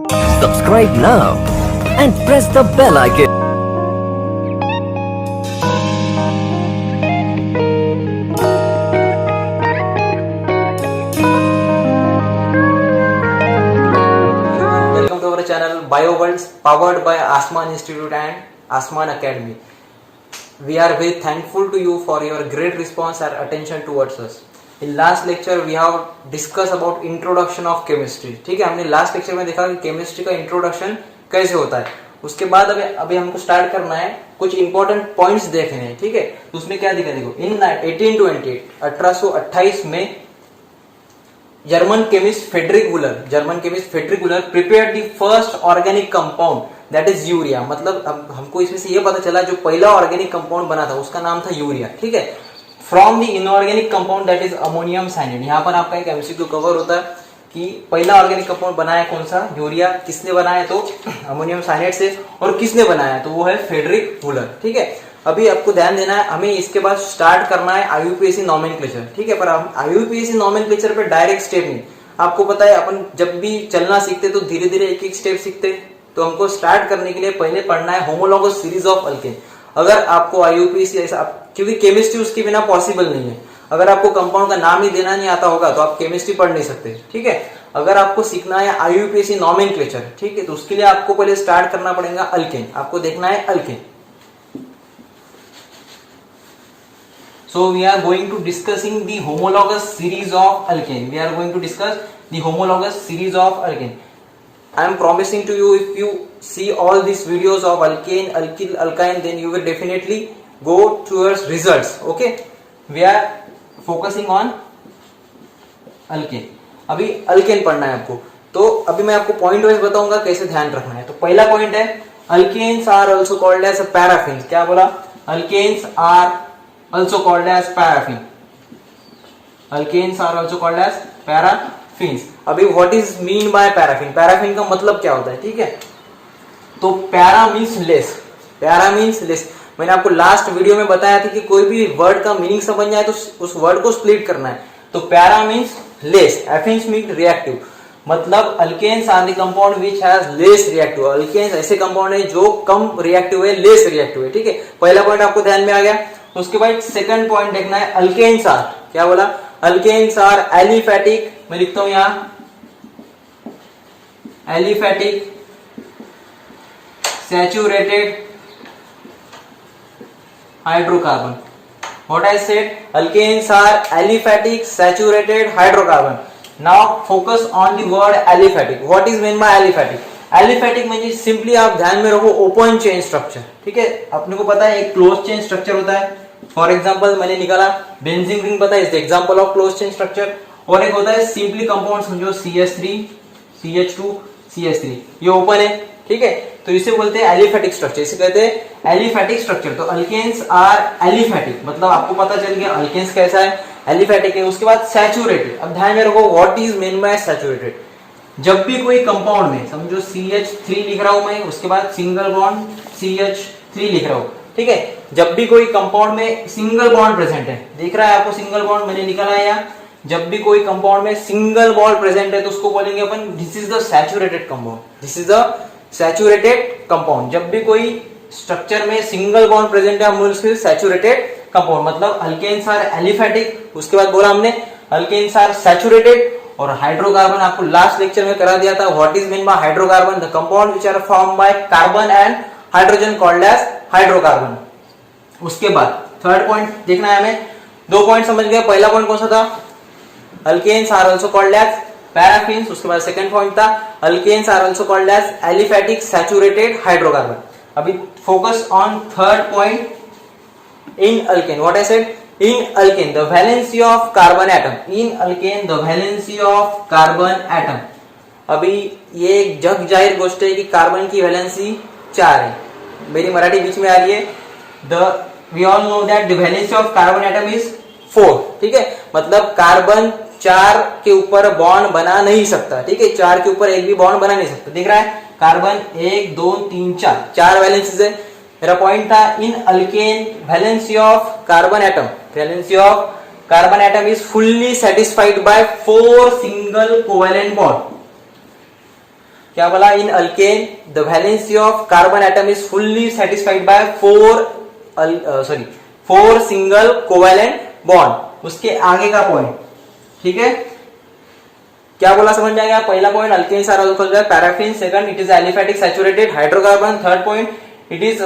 Subscribe now and press the bell icon. Welcome to our channel BioWorlds, powered by Asman Institute and Asman Academy. We are very thankful to you for your great response and attention towards us. In last lecture we have discussed about introduction of chemistry. ठीक है, हमने last lecture में देखा कि chemistry का introduction कैसे होता है. उसके बाद अभी हमको स्टार्ट करना है, कुछ इंपॉर्टेंट पॉइंट्स देखने हैं. ठीक है, तो उसमें क्या दिखा, देखो इन 1828 में German chemist Friedrich Wohler prepared the first organic compound that is urea. मतलब अब हमको इसमें से ये पता चला जो पहला ऑर्गेनिक कंपाउंड बना था उसका नाम था यूरिया. ठीक है, from the inorganic compound that is ammonium cyanide. यहाँ पर आपका एक एमसीक्यू कवर होता है कि पहला ऑर्गेनिक कंपाउंड बनाया कौन सा, यूरिया. किसने बनाया, तो अमोनियम साइनाइड से. और किसने बनाया, तो वो है फ्रेडरिक वुलर. ठीक है, अभी आपको ध्यान देना है, हमें इसके बाद स्टार्ट करना है आईयूपीएसी नॉमेनक्लेचर. ठीक है, पर हम आईयूपीएसी नॉमेनक्लेचर पे डायरेक्ट स्टेप नहीं. आपको पता है अपन जब भी चलना सीखते तो धीरे धीरे एक एक स्टेप सीखते. तो हमको स्टार्ट करने के लिए पहले पढ़ना है होमोलॉगस सीरीज ऑफ अल्केन. अगर आपको आईयूपीएसी ऐसा, क्योंकि केमिस्ट्री उसके बिना पॉसिबल नहीं है. अगर आपको कंपाउंड का नाम ही देना नहीं आता होगा तो आप केमिस्ट्री पढ़ नहीं सकते. ठीक है, अगर आपको सीखना है आईयूपीएसी नॉमेनक्लेचर, ठीक है, तो उसके लिए आपको पहले स्टार्ट करना पड़ेगा अल्केन. आपको देखना है alkane. So we are going to discussing the homologous series of alkane. We are going to discuss the homologous series of alkane. I am promising to you, if you see all these videos of alkane, alkyl, alkyne, then you will definitely go towards results. Okay? We are focusing on alkane. अभी alkane पढ़ना है आपको. तो अभी मैं आपको point wise बताऊंगा कैसे ध्यान रखना है. तो पहला पॉइंट है alkanes are also called as paraffins. क्या बोला, alkanes are also called as paraffin. Alkanes are also called as paraffins. अभी what is mean by paraffin? Paraffin का मतलब क्या होता है, ठीक है. तो para means less. Para means less. मैंने आपको लास्ट वीडियो में बताया था कि कोई भी वर्ड का मीनिंग समझ जाए तो उस वर्ड को स्प्लिट करना है. तो para means less, affins means reactive. मतलब alkanes are the compound which has less reactive. Alkanes ऐसे कंपाउंड है जो कम रिएक्टिव है, लेस रिएक्टिव है. ठीक है, पहला पॉइंट आपको ध्यान में आ गया. उसके बाद सेकंड पॉइंट देखना है अल्केन्स आर, क्या बोला, अल्केन्स आर एलिफैटिक. मैं लिखता हूं यहां aliphatic saturated hydrocarbon. What I said, alkanes are aliphatic saturated hydrocarbon. Now focus on the word aliphatic. What is mean by aliphatic? Aliphatic म्हणजे सिंपली आप ध्यान में रखो ओपन चेन स्ट्रक्चर. ठीक है, अपने को पता है एक क्लोज चेन स्ट्रक्चर होता है. फॉर एग्जांपल मैंने निकाला बेंजीन रिंग, पता है, is the example of close chain structure. और एक होता है सिंपली कंपाउंड, समझो CH3 CH2 CH3, ये ओपन है. ठीक है, तो इसे बोलते हैं एलिफैटिक स्ट्रक्चर. इसे कहते हैं एलिफैटिक स्ट्रक्चर. तो अल्केन्स आर एलिफैटिक, मतलब आपको पता चल गया अल्केन्स कैसा है, एलिफैटिक है. उसके बाद सैचुरेटेड. अब ध्यान में रखो what is mean bye saturated. जब भी कोई कंपाउंड में, समझो CH3 लिख रहा हूं मैं, उसके बाद सिंगल बॉन्ड CH3 लिख रहा हूं. ठीक है, जब भी कोई कंपाउंड में सिंगल बॉन्ड प्रेजेंट है, दिख रहा है आपको सिंगल बॉन्ड मैंने निकाला है यहाँ. जब भी कोई कंपाउंड में सिंगल बॉन्ड प्रेजेंट है तो उसको बोलेंगे अपन this is the saturated compound. This is the saturated compound. जब भी कोई स्ट्रक्चर में सिंगल बॉन्ड प्रेजेंट है हम बोलते हैं सैचुरेटेड कंपाउंड. मतलब अल्केन्स आर एलिफैटिक. उसके बाद बोला हमने अल्केन्स आर सैचुरेटेड. और हाइड्रोकार्बन आपको लास्ट लेक्चर में करा दिया था. What is mean by hydrocarbon? The compound which are formed by carbon and hydrogen called as hydrocarbon. उसके बाद थर्ड पॉइंट देखना है हमें. दो पॉइंट समझ गए. पहला पॉइंट कौन सा था, alkanes are also called as paraffins. उसके बाद सेकंड पॉइंट था alkanes are also called as aliphatic saturated hydrocarbon. अभी focus on third point in alkane. What I said, in alkane the valency of carbon atom. in alkane the valency of carbon atom. अभी ये एक जग जाहिर गोष्ट है कि carbon की valency 4 है. मेरी मराठी बीच में आ रही है. we all know that the valency of carbon atom is 4. ठीक है, मतलब कार्बन 4 के ऊपर बॉन्ड बना नहीं सकता. ठीक है, 4 के ऊपर एक भी बॉन्ड बना नहीं सकता. दिख रहा है कार्बन 1 2 3 4 वैलेंसीज है. मेरा पॉइंट था in alkane valency of carbon atom, valency of carbon atom is fully satisfied by 4 single covalent bond. क्या बोला, in alkane the valency of carbon atom is fully satisfied by four single covalent bond. उसके आगे का point, ठीक है, क्या बोला समझ में आएगा। पहला point alkanes are also called paraffin, second it is aliphatic saturated hydrocarbon, third point it is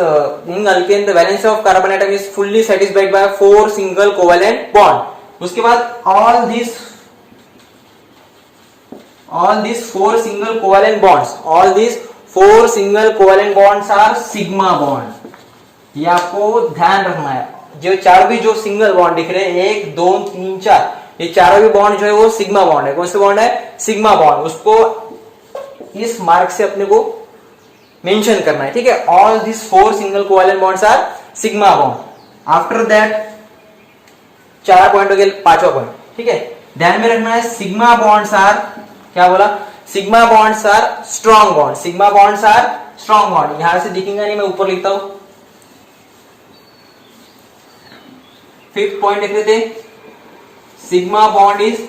in alkane the valency of carbon atom is fully satisfied by 4 single covalent bond। उसके बाद all these 4 single covalent bonds are sigma bond। ये आपको ध्यान रखना है, जो चार भी जो सिंगल बॉन्ड दिख रहे हैं 1 2 3 4, ये चारों भी बॉन्ड जो है वो सिग्मा बॉन्ड है। कौन से बॉन्ड है, सिग्मा बॉन्ड। उसको इस मार्क से अपने को मेंशन करना है, ठीक है। All this 4 single covalent bonds are sigma bond. After that 4 point हो गए, 5वां पॉइंट, ठीक है। ध्यान में रखना है सिग्मा बॉन्ड्स आर, क्या बोला, sigma bonds are strong bond, sigma bonds are strong bond. यहां से दिखेगा नहीं, मैं ऊपर लिखता हूं। 5th पॉइंट लिख लेते, सिग्मा बॉन्ड इज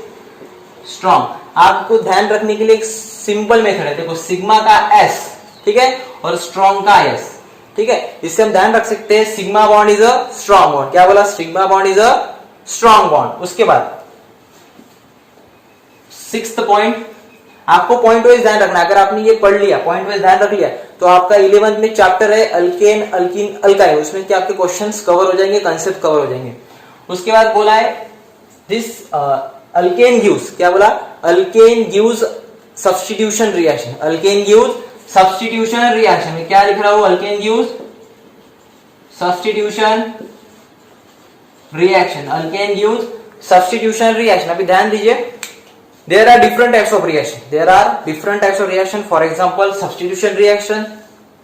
स्ट्रॉन्ग। आपको ध्यान रखने के लिए एक सिंपल मेथड है, देखो सिग्मा का S, ठीक है, और स्ट्रॉन्ग का S, ठीक है। इससे हम ध्यान रख सकते हैं sigma bond is a strong bond. क्या बोला, sigma bond is a strong bond. उसके बाद 6th पॉइंट, आपको पॉइंट वाइज ध्यान रखना है। अगर आपने ये पढ़ लिया, पॉइंट वाइज ध्यान रख लिया, तो आपका 11th में चैप्टर है अल्केन अल्कीन अल्काइन, उसमें क्या आपके क्वेश्चंस कवर हो जाएंगे, कंसेप्ट कवर हो जाएंगे। उसके बाद बोला है दिस अल्केन गिव्स, क्या बोला, alkane gives substitution reaction, alkane gives substitution reaction में क्या लिख रहा हूं, alkane gives substitution reaction, alkane gives substitution reaction. अभी ध्यान दीजिए, there are different types of reaction, there are different types of reaction. For example substitution reaction,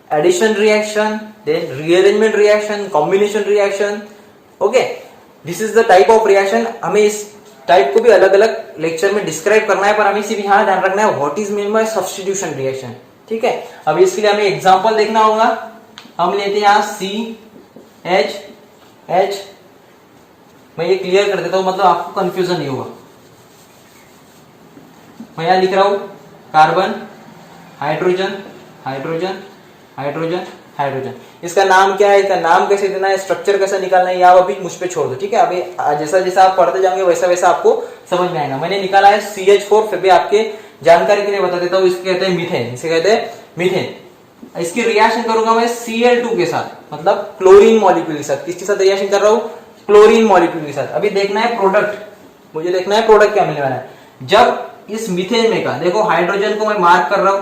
addition reaction, then rearrangement reaction, combination reaction. Okay, this is the type of reaction. हमें इस type को भी अलग अलग lecture में describe करना है, पर हमें सिर्फ यहां ध्यान रखना है what is mean bye substitution reaction, ठीक है। अब इसके लिए हमें एग्जांपल देखना होगा। हम लेते हैं यहां CH, मैं ये क्लियर कर देता हूं, मतलब आपको कंफ्यूजन नहीं होगा। मैं यहां लिख रहा हूं carbon, hydrogen, hydrogen, hydrogen, hydrogen. इसका नाम क्या है, इसका नाम कैसे देना है, स्ट्रक्चर कैसे निकालना है, या अभी मुझ पे छोड़ दो, ठीक है। अभी जैसा जैसा आप पढ़ते जाएंगे वैसा वैसा आपको समझ में आएगा। मैंने निकाला है CH4, फिर भी आपके जानकारी के लिए बता देता हूँ, इसके कहते हैं मीथेन, इसे कहते हैं मीथेन। इसकी रिएक्शन करूंगा मैं Cl2 के साथ, मतलब क्लोरीन मॉलिक्यूल के साथ। किसके साथ रिएक्शन कर रहा हूं, क्लोरीन मॉलिक्यूल के साथ। अभी देखना है प्रोडक्ट, मुझे देखना है प्रोडक्ट क्या मिलने वाला है। जब इस मीथेन में का, देखो हाइड्रोजन को मैं मार्क कर रहा हूं,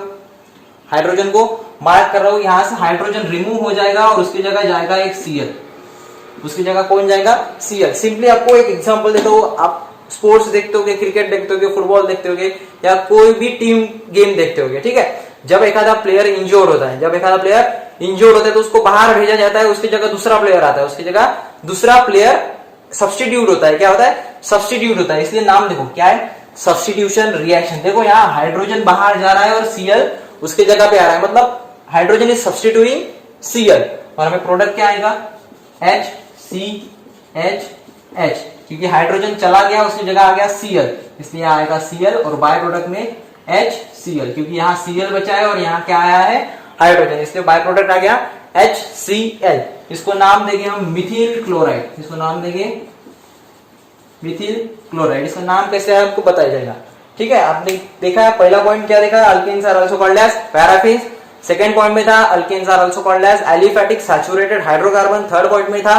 हाइड्रोजन को मार्क कर रहा हूं, यहां से हाइड्रोजन रिमूव हो जाएगा और उसकी जगह जाएगा एक Cl, उसकी जगह कौन जाएगा, Cl। सिंपली आपको एक एग्जांपल देता हूं, आप स्पोर्ट्स देखते होगे, क्रिकेट देखते होगे, फुटबॉल देखते होगे, या कोई भी टीम गेम देखते होगे, ठीक है। जब एक आधा प्लेयर इंजोर्ड होता है, जब एक आधा प्लेयर इंजोर्ड होता है तो उसको बाहर भेजा जाता है, उसकी जगह दूसरा प्लेयर आता है, उसकी जगह दूसरा प्लेयर सब्स्टिट्यूट होता है। क्या होता है, सब्स्टिट्यूट होता है। इसलिए नाम देखो क्या है, सब्स्टिट्यूशन रिएक्शन। देखो यहाँ हाइड्रोजन बाहर जा रहा है और Cl उसके जगह पे आ रहा है, मतलब हाइड्रोजन इज सब्स्टिट्यूटिंग Cl, और हमें प्रोडक्ट क्या आएगा, HCHH, क्योंकि हाइड्रोजन चला गया, उसकी जगह आ गया Cl, इसलिए आएगा Cl, और बाय प्रोडक्ट में HCl, क्योंकि यहाँ Cl बचा है और यहाँ क्या आया है, हाइड्रोजन, इसलिए बाय प्रोडक्ट आ गया HCl। इसको नाम देंगे हम मिथिल क्लोराइड, इसको नाम देंगे मिथिल क्लोराइड। इसका नाम कैसे है आपको बताया जाएगा, ठीक है। आपने देखा है पहला पॉइंट क्या देखा, alkanes are also called as paraffins. Second point में था alkanes are also called as aliphatic saturated hydrocarbon. Third point में था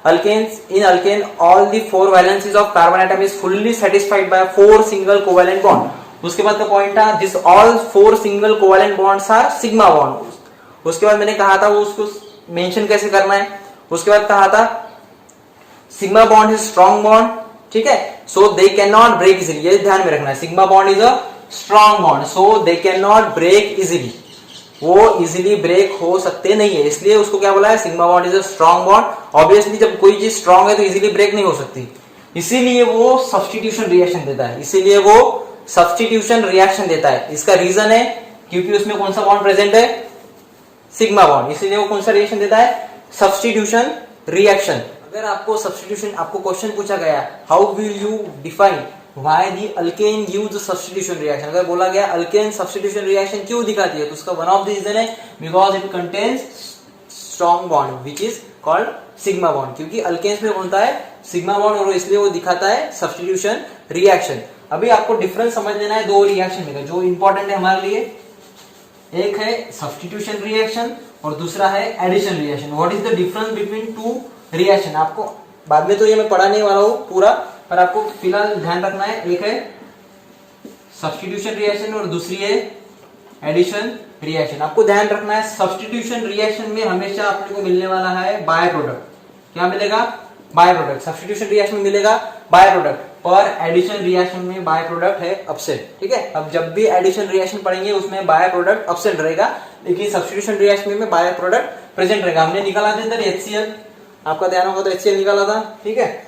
alkanes, in alkane all the 4 valencies of carbon atom is fully satisfied by 4 single covalent bond. उसके बाद का point था this all 4 single covalent bonds are sigma bond. उसके बाद मैंने कहा था वो उसको मेंशन कैसे करना है। उसके बाद कहा था sigma bond is strong bond, ठीक है, so they can not break easily, ये ध्यान में रखना है। Sigma bond is a strong bond, so they can not break easily, वो इजिली ब्रेक हो सकते नहीं है, इसलिए उसको क्या बोला है, sigma bond is a strong bond. Obviously जब कोई चीज स्ट्रॉन्ग है तो इजिली ब्रेक नहीं हो सकती, इसीलिए वो सब्स्टिट्यूशन रिएक्शन देता है, इसीलिए वो सब्स्टिट्यूशन रिएक्शन देता है। इसका रीजन है क्योंकि उसमें कौन सा बॉन्ड प्रेजेंट है, सिग्मा बॉन्ड, इसीलिए वो कौन सा रिएक्शन देता है, सब्स्टिट्यूशन रिएक्शन। अगर आपको सब्स्टिट्यूशन, आपको क्वेश्चन पूछा गया how will you define why the alkane use substitution reaction. अगर बोला गया अल्केन सब्स्टिट्यूशन रिएक्शन क्यों दिखाती है, तो उसका वन ऑफ द रीजन है because it contains strong bond which is called sigma bond, क्योंकि अल्केन्स में होता है सिग्मा बॉन्ड और इसलिए वो दिखाता है सब्स्टिट्यूशन रिएक्शन। अभी आपको डिफरेंस समझ लेना है दो रिएक्शन का जो इंपॉर्टेंट है हमारे लिए, एक है सब्स्टिट्यूशन रिएक्शन और दूसरा है addition reaction. What is the difference between two reaction, आपको बाद में तो ये मैं पढ़ाने वाला हूं पूरा, पर आपको फिलहाल ध्यान रखना है, एक है सब्स्टिट्यूशन रिएक्शन और दूसरी है एडिशन रिएक्शन। आपको ध्यान रखना है सब्स्टिट्यूशन रिएक्शन में हमेशा अपने को मिलने वाला है बाय प्रोडक्ट। क्या मिलेगा? By product. सब्स्टिट्यूशन रिएक्शन में मिलेगा बाय प्रोडक्ट, पर एडिशन रिएक्शन में बाय प्रोडक्ट है अपसेट। ठीक है, अब जब भी एडिशन रिएक्शन पढ़ेंगे उसमें बाय प्रोडक्ट अपसेट रहेगा, लेकिन सब्स्टिट्यूशन रिएक्शन में बाय प्रोडक्ट प्रेजेंट रहेगा। हमने निकाला था इधर HCl, आपका ध्यान होगा तो HCl निकाला था। ठीक है,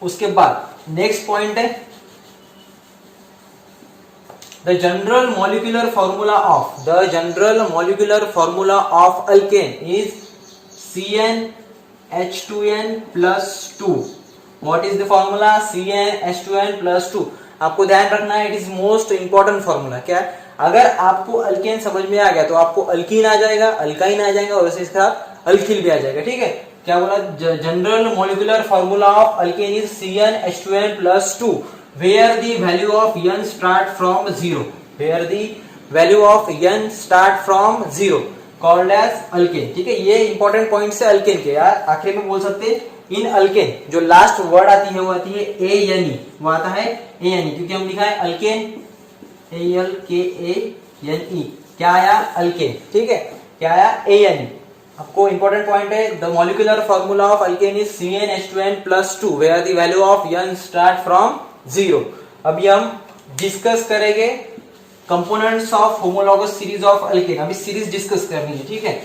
उसके बाद नेक्स्ट पॉइंट है the general molecular formula of alkane is CnH2n plus 2. What is the formula? CnH2n plus 2. आपको ध्यान रखना है, it is most important formula. क्या है? अगर आपको अल्केन समझ में आ गया तो आपको अल्कीन आ जाएगा, अल्काइन आ जाएगा और वैसे इसके साथ अल्किल भी आ जाएगा। ठीक है, क्या बोला? General molecular formula of alkane is CnH2n plus 2 where the value of n start from 0, where the value of n start from 0 called as alkane। ठीक है, ये इंपॉर्टेंट पॉइंट है अल्केन के। यार आखिर में बोल सकते हैं इन अल्केन, जो लास्ट वर्ड आती है वो आती है ANE, वो आता है ANE, क्योंकि हम लिखा है अल्केन ALKANE, क्या आया? अल्केन। ठीक है, क्या आया? ANE। आपको इंपॉर्टेंट पॉइंट है, the molecular formula of alkane is CnH2n plus 2 where the value of n start from 0। अभी हम डिस्कस करेंगे components of homologous series of alkane. अभी सीरीज डिस्कस करनी है। ठीक है,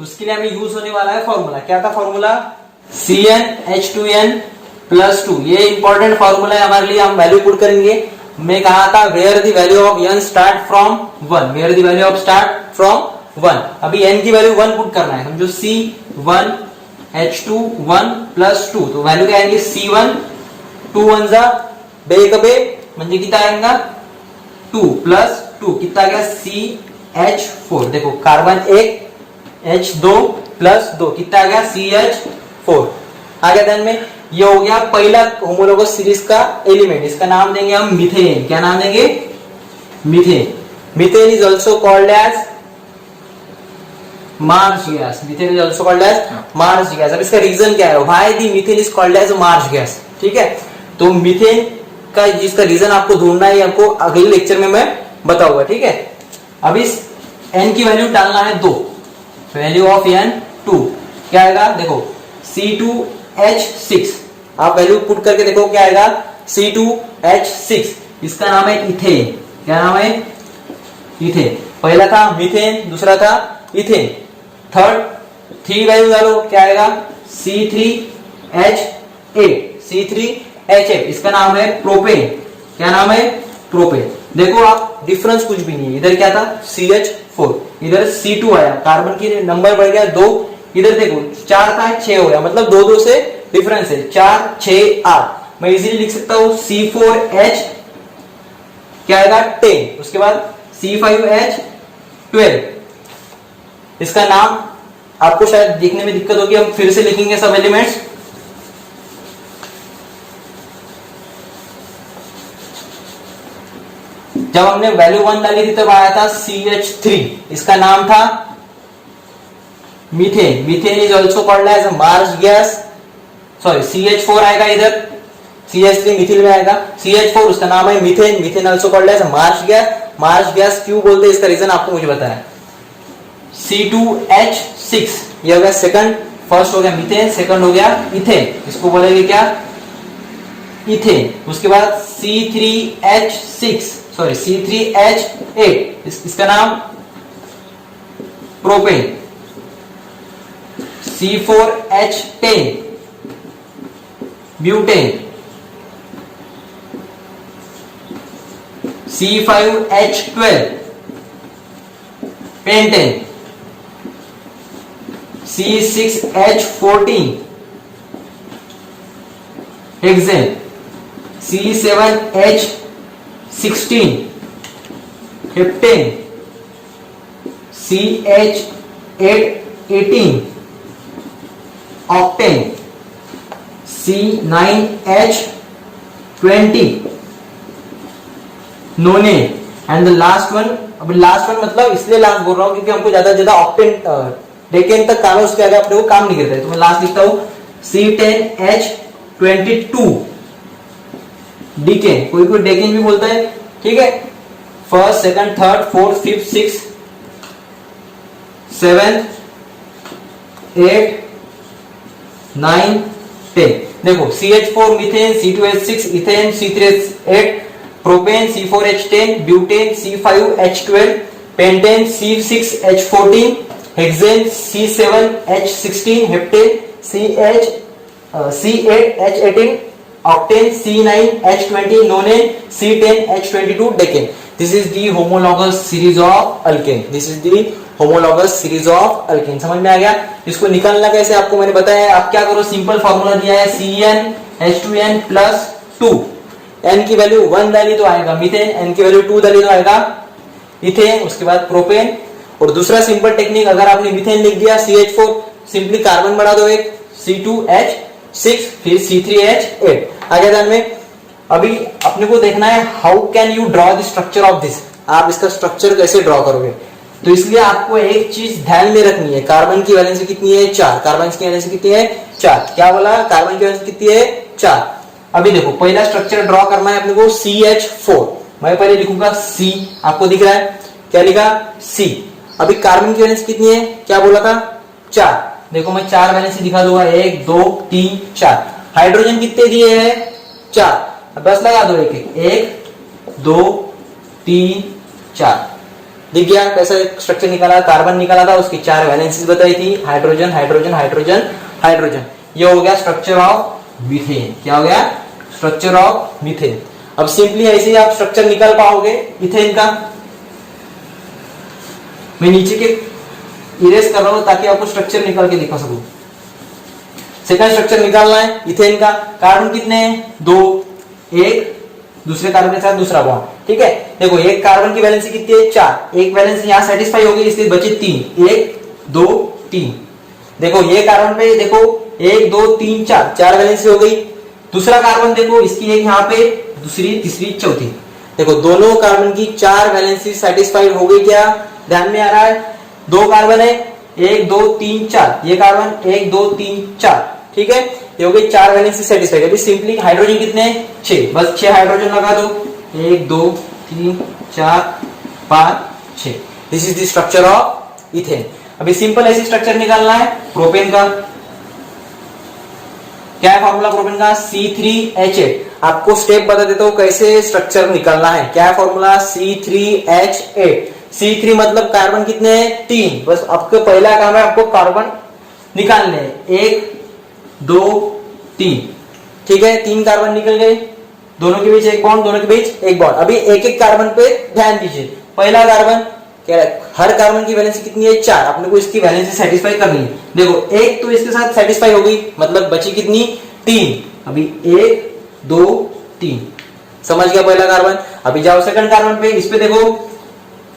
उसके लिए हमें यूज होने वाला है फॉर्मूला। क्या था फॉर्मूला? CnH2n plus 2। ये इंपॉर्टेंट फॉर्मूला है हमारे लिए, हम वैल्यू पुट करेंगे। मैं कहा था where the value of n start from 1, where the value of start from 1। अभी n की वैल्यू 1 पुट करना है, समझो C1H2 1 plus 2, तो वैल्यू क्या आएंगे? C1 2 1 जा बे कबे म्हणजे कितना आएगा? 2 प्लस 2 कितना गया? CH4। देखो कार्बन 1 H2 प्लस 2 कितना गया? CH4। आ गया ध्यान में? ये हो गया पहला होमोलोगस सीरीज का एलिमेंट। इसका नाम देंगे हम मीथेन। क्या नाम देंगे? Methane. Methane is also called as marsh gas. Methane is also called as marsh gas. अब इसका रीजन क्या है? Why the methane is called as marsh gas. ठीक है, तो मीथेन का जिसका रीजन आपको ढूंढना है, आपको अगले लेक्चर में मैं बताऊंगा। ठीक है, अब इस n की वैल्यू डालना है 2, वैल्यू ऑफ n 2 क्या आएगा? देखो C2H6, आप वैल्यू पुट करके देखो क्या आएगा? C2H6। इसका नाम है इथेन। क्या नाम है? इथेन। पहला था मीथेन, दूसरा था इथेन, थर्ड 3 वैल्यू डालो, क्या आएगा? C3H8, C3H8। इसका नाम है प्रोपेन। क्या नाम है? प्रोपेन। देखो आप डिफरेंस कुछ भी नहीं है, इधर क्या था? CH4, इधर C2 आया, कार्बन की नंबर बढ़ गया 2, इधर देखो 4 था 6 हो गया, मतलब 2 से डिफरेंस है, 4 6 8। मैं इजीली लिख सकता हूं C4H क्या आएगा? 10, उसके बाद C5H12। इसका नाम आपको शायद देखने में दिक्कत होगी, हम फिर से लिखेंगे सब एलिमेंट्स। जब हमने वैल्यू 1 डाली थी तब आया था CH3, इसका नाम था methane. Methane is also called as marsh gas. Sorry, CH4 आएगा इधर, CH3 मिथिल में आएगा, CH4 उसका नाम है methane. Methane also called as marsh gas. Marsh gas क्यों बोलते हैं इसका रीजन आपको मुझे बताया। C2H6 ये हो गया सेकंड, फर्स्ट हो गया मीथेन, सेकंड हो गया इथेन, इसको बोलेंगे क्या? इथेन। उसके बाद C3H6 सॉरी C3H8, इसका नाम propane. C4H10 butane. C5H12 pentane. C6H14 hexane. C7H16 heptane, CH818 octane, C9H20 none, and the last one, अब लास्ट वन मतलब इसलिए लास्ट बोल रहा हूं क्योंकि हमको ज्यादा ऑक्टेन डेकेन तक काम है, उसके आगे अपने को काम नहीं करता है, तो मैं लास्ट लिखता हूं C10H22 डीकेन, कोई डेकेन भी बोलता है, ठीक है। First, second, third, fourth, fifth, six, seventh, 8, 9, 10। देखो CH4 methane, C2H6 ethane, C3H8 propane, C4H10 butane, C5H12 pentane, C6H14 hexane, C7H16 heptane, C8H18 octane, C9H20 nonane, C10H22 decane. This is the homologous series of alkane. This is the homologous series of alkane. समझ में आ गया? इसको निकालना कैसे आपको मैंने बताया है। आप क्या करो, सिंपल फॉर्मूला दिया है CnH2n प्लस 2, n की वैल्यू 1 डाली तो आएगा मीथेन, n की वैल्यू 2 डाली तो आएगा इथेन, उसके बाद प्रोपेन। और दूसरा सिंपल टेक्निक, अगर आपने मीथेन लिख दिया CH4, सिंपली कार्बन बढ़ा दो एक C2H6 फिर C3H8। आगे ध्यान में, अभी अपने को देखना है how can you draw the structure of this, आप इसका स्ट्रक्चर कैसे ड्रॉ करोगे। तो इसलिए आपको एक चीज ध्यान में रखनी है, कार्बन की वैलेंसी कितनी है 4, कार्बन की वैलेंसी कितनी है 4, क्या बोला, कार्बन की वैलेंसी कितनी है 4। अभी देखो पहला स्ट्रक्चर ड्रॉ करना है अपने को CH4, मैं पहले लिखूंगा C, आपको दिख रहा है क्या लिखा C। अभी कार्बन की वैलेंसी कितनी है, क्या बोला था 4, देखो मैं 4 वैलेंसी दिखा दूंगा, 1 2 3 4। हाइड्रोजन कितने दिए हैं 4, बस लगा दो एक 2 3 4, दिख गया कैसा स्ट्रक्चर निकाला, कार्बन निकाला था, उसकी 4 वैलेंसीज बताई थी, हाइड्रोजन हाइड्रोजन हाइड्रोजन हाइड्रोजन। ये हो गया स्ट्रक्चर ऑफ मीथेन, क्या हो गया स्ट्रक्चर ऑफ मीथेन। अब सिंपली ऐसे ही आप स्ट्रक्चर निकाल पाओगे इथेन का। मैं नीचे के इरेज कर रहा हूं ताकि आपको स्ट्रक्चर निकाल के दिखा सकूं। सेकंड स्ट्रक्चर निकालना है इथेन का, कार्बन कितने हैं 2, एक दूसरे कार्बन के साथ दूसरा बॉन्ड, ठीक है। देखो एक कार्बन की वैलेंसी कितनी है 4, एक वैलेंसी यहां सेटिस्फाई हो गई, इसलिए बचे 3, 1 2 3। देखो ये कार्बन पे देखो 1 2 3 4, 4 वैलेंसी हो गई। दूसरा कार्बन देखो, इसकी एक यहाँ पे, दूसरी तीसरी चौथी, देखो दोनों कार्बन की 4 वैलेंसी सेटिस्फाइड हो गई, क्या ध्यान में आ रहा है। 2 कार्बन है 1 2 3 4, ये कार्बन 1 2 3 4, ठीक है, ये हो गई 4 वैलेंसी सेटिस्फाइड। अभी सिंपली हाइड्रोजन कितने 6, बस 6 हाइड्रोजन लगा दो, 1 2 3 4 5 6। This is the structure of ethane. अभी सिंपल ऐसी स्ट्रक्चर निकालना है प्रोपेन का। क्या है फॉर्मूला प्रोपेन का, C3H8। आपको स्टेप बता देता हूं कैसे स्ट्रक्चर निकालना है। क्या है फॉर्मूला, C3H8। C3 मतलब कार्बन कितने हैं 3, बस आपका पहला काम है आपको कार्बन निकालने, 1 2 3, ठीक है, 3 कार्बन निकल गए, दोनों के बीच एक बॉन्ड, दोनों के बीच एक बॉन्ड। अभी एक एक कार्बन पे ध्यान दीजिए। पहला कार्बन, क्या है, हर कार्बन की वैलेंसी कितनी है 4, अपने को इसकी वैलेंसी सेटिस्फाई करनी है। देखो एक तो इसके साथ सेटिस्फाई हो गई, मतलब बची कितनी 3। अभी 1 2 3, समझ गया पहला कार्बन। अभी जाओ सेकंड कार्बन पे, इस पे देखो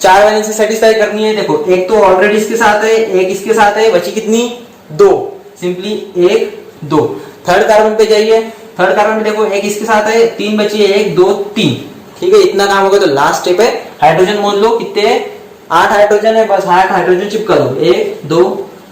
4 वैलेंसी सेटिस्फाई करनी है। देखो एक तो ऑलरेडी इसके साथ है, एक इसके साथ है, बची कितनी 2, सिंपली 1 2। थर्ड कार्बन पे जाइए, थर्ड कार्बन पे देखो एक इसके साथ है, 3 बची है, 1 2 3, ठीक है, इतना काम होगा। तो लास्ट स्टेप है हाइड्रोजन मोल लो, कितने 8 हाइड्रोजन है, बस 8 हाइड्रोजन चिपका दो, 1 2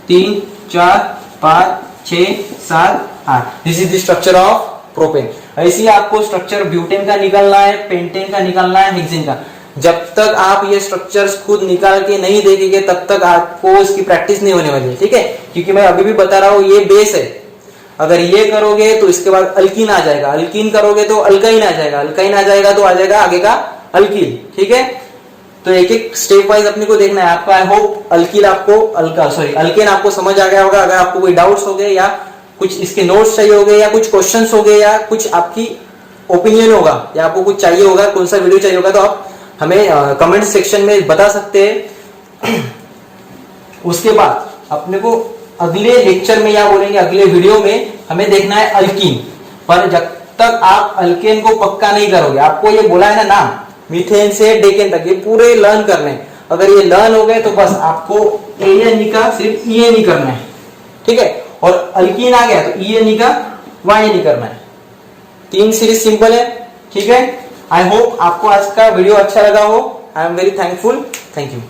3 4 5 6 7 8। This is the structure of propane. ऐसे ही आपको स्ट्रक्चर ब्यूटेन का निकालना है, पेंटेन का निकालना है, हेक्सेन का। जब तक आप ये स्ट्रक्चर्स खुद निकाल के नहीं देखेंगे तब तक आपको इसकी प्रैक्टिस नहीं होने वाली है, ठीक है, क्योंकि मैं अभी भी बता रहा हूं ये बेस है। अगर ये करोगे तो इसके बाद अल्कीन आ जाएगा, अल्कीन करोगे तो अल्काइन आ जाएगा, अल्काइन आ जाएगा तो आ जाएगा आगे का अल्कील, ठीक है। तो एक एक स्टेप वाइज अपने को देखना है। आपका आई होप अल्कील आपको अल्केन आपको समझ आ गया होगा। अगर आपको कोई डाउट्स हो गए या कुछ इसके नोट्स चाहिए हो गए या कुछ क्वेश्चंस हो गए या कुछ आपकी ओपिनियन होगा या आपको कुछ चाहिए होगा, कौन सा वीडियो चाहिए होगा, तो आप हमें कमेंट सेक्शन में बता सकते हैं। उसके बाद अपने को अगले लेक्चर में या बोलेंगे अगले वीडियो में हमें देखना है अल्कीन। पर जब तक आप अल्केन को पक्का नहीं करोगे। आपको ये बोला है ना नाम, मीथेन से डेकेन तक, ये पूरे लर्न करने हैं। अगर ये लर्न हो गए तो बस आपको एन का सिर्फ ई नहीं करना है, ठीक है। और अल्कीन आ गया तो ई का वाई नहीं करना है। 3 सीरीज सिंपल है, ठीक है। आई होप आपको आज का वीडियो अच्छा लगा हो। I am very thankful. Thank you.